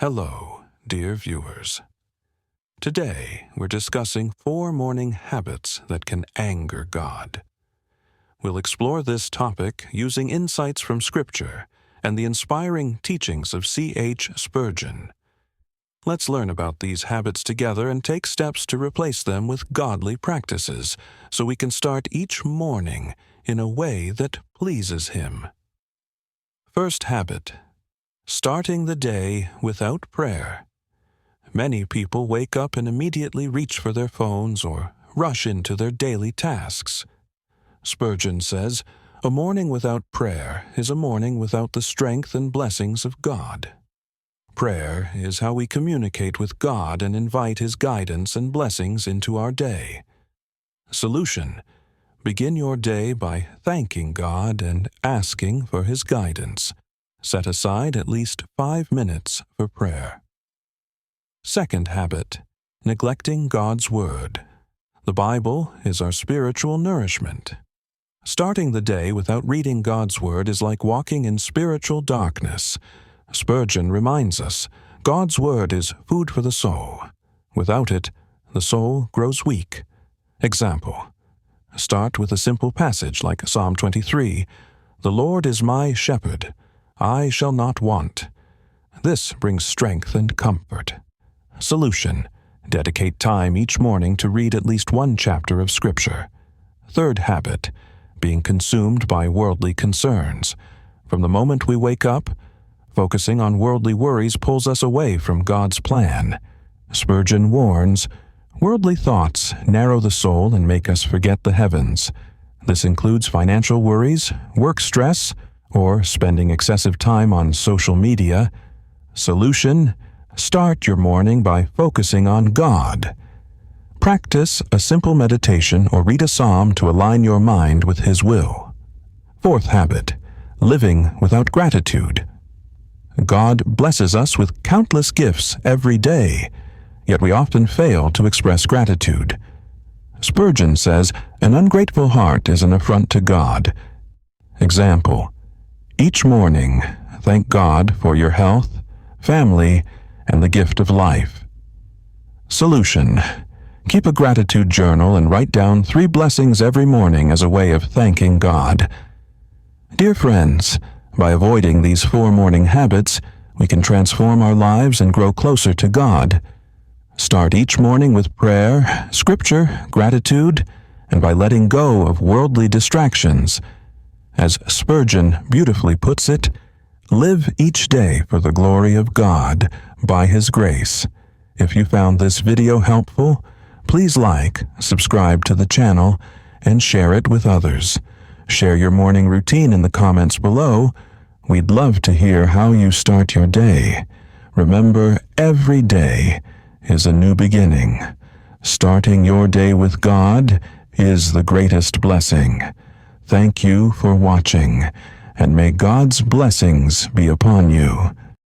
Hello, dear viewers. Today, we're discussing 4 morning habits that can anger God. We'll explore this topic using insights from Scripture and the inspiring teachings of C.H. Spurgeon. Let's learn about these habits together and take steps to replace them with godly practices so we can start each morning in a way that pleases Him. First habit: starting the day without prayer. Many people wake up and immediately reach for their phones or rush into their daily tasks. Spurgeon says, "A morning without prayer is a morning without the strength and blessings of God." Prayer is how we communicate with God and invite His guidance and blessings into our day. Solution: begin your day by thanking God and asking for His guidance. Set aside at least 5 minutes for prayer. Second habit: neglecting God's Word. The Bible is our spiritual nourishment. Starting the day without reading God's Word is like walking in spiritual darkness. Spurgeon reminds us, God's Word is food for the soul. Without it, the soul grows weak. Example: start with a simple passage like Psalm 23, "The Lord is my shepherd, I shall not want." This brings strength and comfort. Solution: dedicate time each morning to read at least 1 chapter of Scripture. Third habit: being consumed by worldly concerns. From the moment we wake up, focusing on worldly worries pulls us away from God's plan. Spurgeon warns, "Worldly thoughts narrow the soul and make us forget the heavens." This includes financial worries, work stress, or spending excessive time on social media. Solution: start your morning by focusing on God. Practice a simple meditation or read a psalm to align your mind with His will. Fourth habit: living without gratitude. God blesses us with countless gifts every day, yet we often fail to express gratitude. Spurgeon says, "An ungrateful heart is an affront to God." Example: each morning, thank God for your health, family, and the gift of life. Solution: keep a gratitude journal and write down 3 blessings every morning as a way of thanking God. Dear friends, by avoiding these 4 morning habits, we can transform our lives and grow closer to God. Start each morning with prayer, Scripture, gratitude, and by letting go of worldly distractions. As Spurgeon beautifully puts it, live each day for the glory of God by His grace. If you found this video helpful, please like, subscribe to the channel, and share it with others. Share your morning routine in the comments below. We'd love to hear how you start your day. Remember, every day is a new beginning. Starting your day with God is the greatest blessing. Thank you for watching, and may God's blessings be upon you.